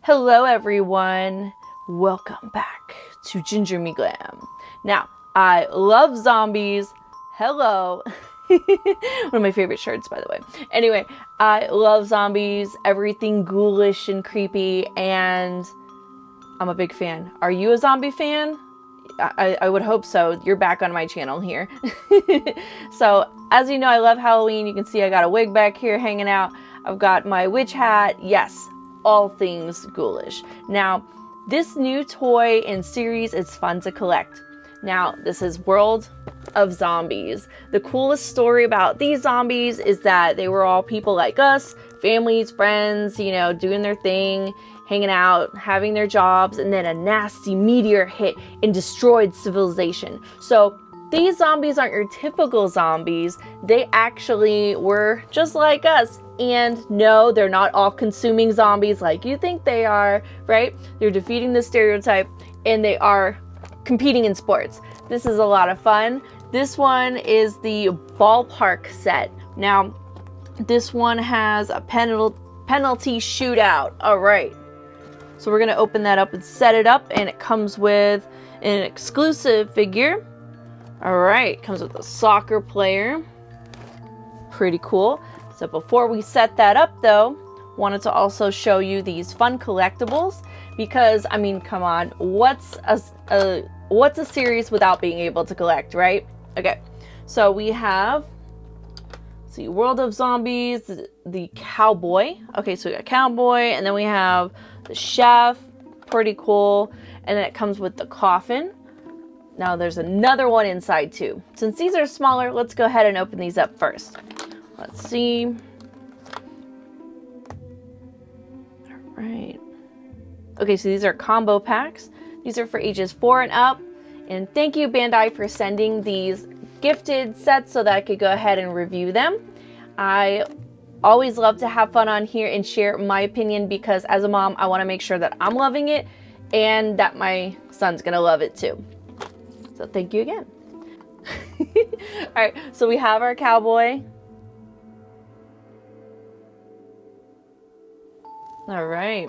Hello everyone, welcome back to Ginger Me Glam. Now, I love zombies. Hello. One of my favorite shirts, by the way. Anyway, I love zombies, everything ghoulish and creepy, and I'm a big fan. Are you a zombie fan? I would hope so. You're back on my channel here. So, as you know, I love Halloween. You can see I got a wig back here hanging out. I've got my witch hat. Yes, all things ghoulish. Now, this new toy and series is fun to collect. Now, this is World of Zombies. The coolest story about these zombies is that they were all people like us, families, friends, you know, doing their thing, hanging out, having their jobs, and then a nasty meteor hit and destroyed civilization. So these zombies aren't your typical zombies. They actually were just like us. And no, they're not all consuming zombies like you think they are, right? They're defeating the stereotype and they are competing in sports. This is a lot of fun. This one is the Ballpark Set. Now, this one has a penalty shootout. All right. So we're going to open that up and set it up, and it comes with an exclusive figure. All right. Comes with a soccer player. Pretty cool. So before we set that up though, wanted to also show you these fun collectibles because, I mean, come on, what's a series without being able to collect, right? Okay, so we have, let's see, World of Zombies, the cowboy. Okay, so we got cowboy, and then we have the chef, pretty cool, and then it comes with the coffin. Now there's another one inside too. Since these are smaller, let's go ahead and open these up first. Let's see. All right. Okay, so these are combo packs. These are for ages 4 and up. And thank you, Bandai, for sending these gifted sets so that I could go ahead and review them. I always love to have fun on here and share my opinion because as a mom, I want to make sure that I'm loving it and that my son's going to love it too. So thank you again. All right, so we have our cowboy. All right,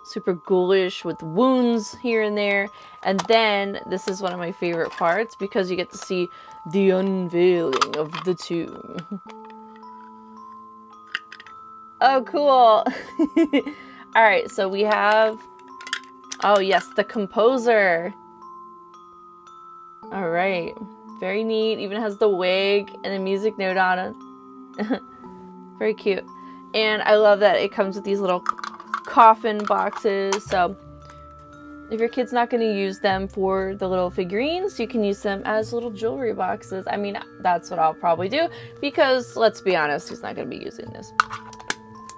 super ghoulish with wounds here and there. And then this is one of my favorite parts because you get to see the unveiling of the tomb. Oh, cool. All right, so we have, oh yes, the composer. All right, very neat. Even has the wig and the music note on it. Very cute. And I love that it comes with these little coffin boxes. So if your kid's not going to use them for the little figurines, you can use them as little jewelry boxes. I mean, that's what I'll probably do because let's be honest, he's not going to be using this.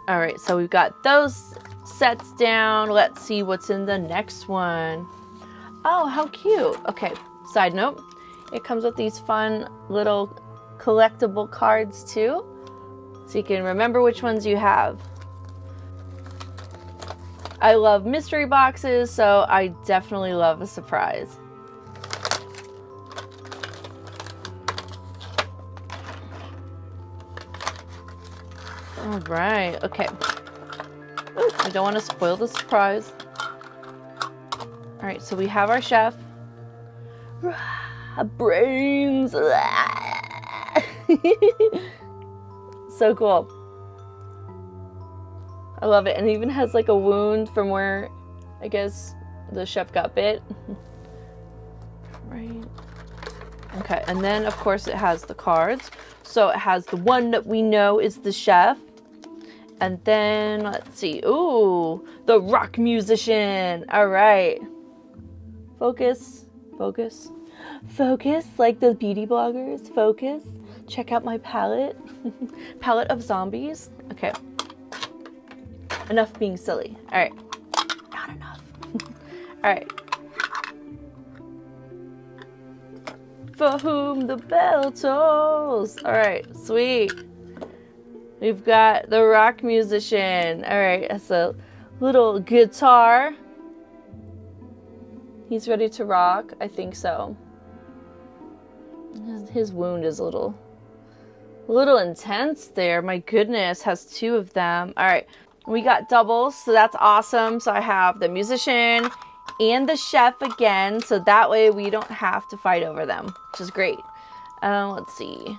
All right, so we've got those sets down. Let's see what's in the next one. Oh, how cute. Okay, side note, it comes with these fun little collectible cards too. So you can remember which ones you have. I love mystery boxes, so I definitely love a surprise. All right, okay. Ooh, we don't want to spoil the surprise. All right, so we have our chef. Brains. So cool. I love it. And it even has like a wound from where I guess the chef got bit. Right. Okay, and then of course it has the cards. So it has the one that we know is the chef. And then let's see. Ooh, the rock musician. All right. Focus. Focus. Focus, like the beauty bloggers. Focus. Check out my palette. Palette of zombies. Okay. Enough being silly. All right. Not enough. All right. For whom the bell tolls. All right. Sweet. We've got the rock musician. All right. That's a little guitar. He's ready to rock. I think so. His wound is a little intense there. My goodness, has 2 of them. All right. We got doubles, so that's awesome. So I have the musician and the chef again, so that way we don't have to fight over them, which is great. Let's see.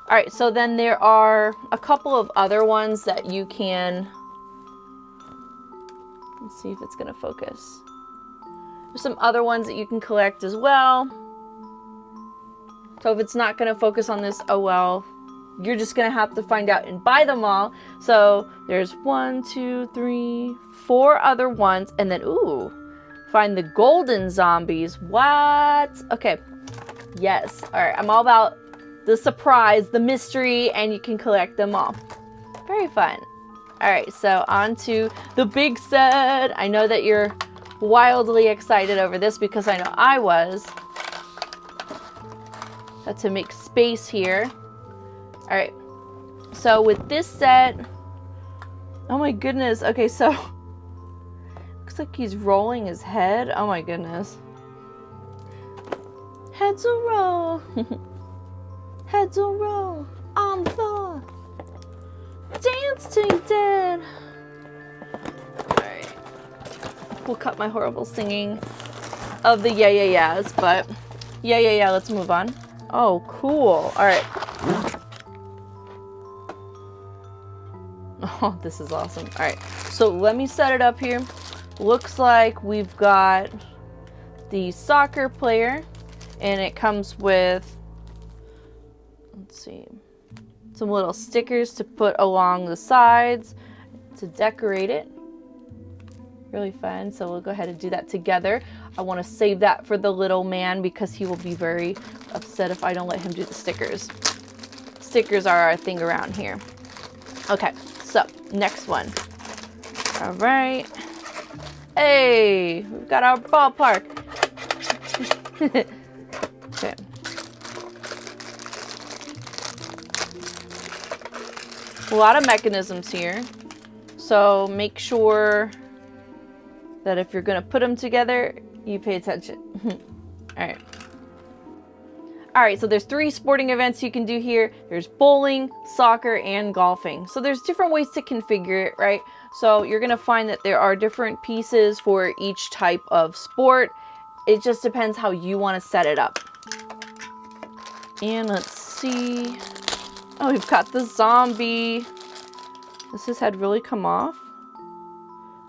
All right, so then there are a couple of other ones that you can... Let's see if it's gonna focus. There's some other ones that you can collect as well. So if it's not gonna focus on this, oh well. You're just gonna have to find out and buy them all. So there's 1, 2, 3, 4 other ones, and then ooh, find the golden zombies. What? Okay. Yes. All right. I'm all about the surprise, the mystery, and you can collect them all. Very fun. All right. So on to the big set. I know that you're wildly excited over this because I know I was. Got to make space here. All right, so with this set, oh my goodness. Okay, so looks like he's rolling his head. Oh my goodness. Heads will roll. Heads will roll on the floor. Dance till you're dead. All right, we'll cut my horrible singing of the yeah, yeah, yeahs, but yeah, yeah, yeah, let's move on. Oh, cool. All right. Oh, this is awesome. All right, so let me set it up here. Looks like we've got the soccer player, and it comes with, let's see, some little stickers to put along the sides to decorate it. Really fun. So we'll go ahead and do that together. I want to save that for the little man because he will be very upset if I don't let him do the stickers. Stickers are our thing around here. Okay. So, next one. All right. Hey, we've got our ballpark. Okay. A lot of mechanisms here. So, make sure that if you're going to put them together, you pay attention. All right. All right, so there's 3 sporting events you can do here. There's bowling, soccer, and golfing. So there's different ways to configure it, right? So you're gonna find that there are different pieces for each type of sport. It just depends how you wanna set it up. And let's see. Oh, we've got the zombie. Does his head really come off?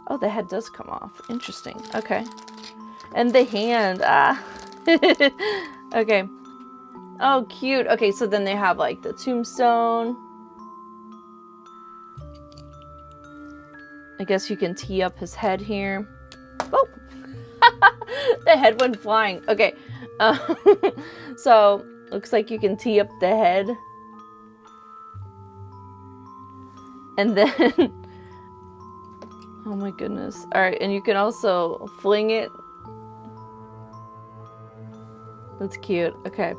Oh, the head does come off. Interesting, okay. And the hand, okay. Oh, cute. Okay, so then they have like the tombstone. I guess you can tee up his head here. Oh, the head went flying. Okay, so looks like you can tee up the head. And then, oh my goodness. All right, and you can also fling it. That's cute. Okay.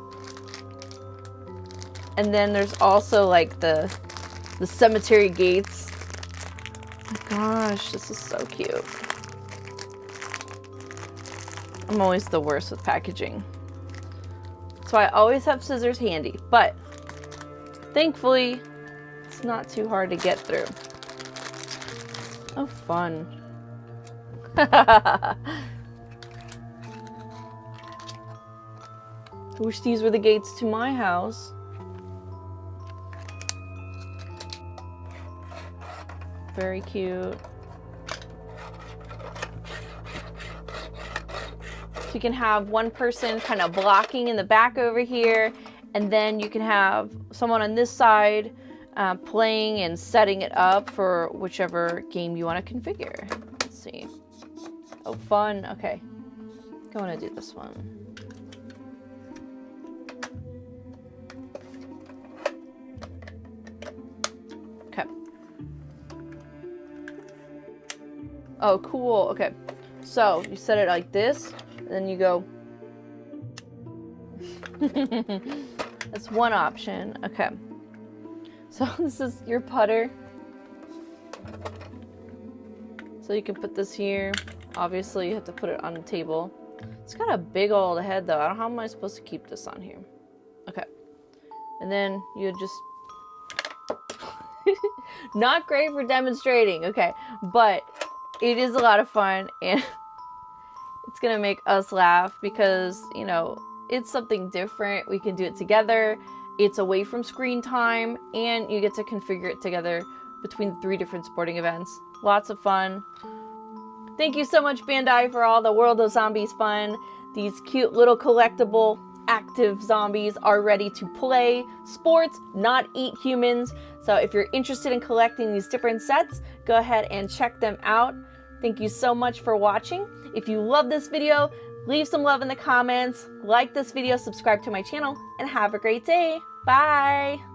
And then there's also like the cemetery gates. Oh my gosh, this is so cute. I'm always the worst with packaging. So I always have scissors handy, but thankfully it's not too hard to get through. Oh, fun. I wish these were the gates to my house. Very cute. So you can have one person kind of blocking in the back over here, and then you can have someone on this side playing and setting it up for whichever game you want to configure. Let's see. Oh, fun. Okay. I want to do this one. Okay. Oh, cool. Okay. So you set it like this, and then you go. That's one option. Okay. So this is your putter. So you can put this here. Obviously, you have to put it on the table. It's got a big old head, though. I don't know how am I supposed to keep this on here. Okay. And then you just... Not great for demonstrating, okay, but it is a lot of fun, and it's gonna make us laugh because, you know, it's something different. We can do it together. It's away from screen time, and you get to configure it together between the 3 different sporting events. Lots of fun. Thank you so much, Bandai, for all the World of Zombies fun. These cute little collectible active zombies are ready to play sports, not eat humans. So if you're interested in collecting these different sets, go ahead and check them out. Thank you so much for watching. If you love this video, leave some love in the comments, like this video, subscribe to my channel, and have a great day. Bye!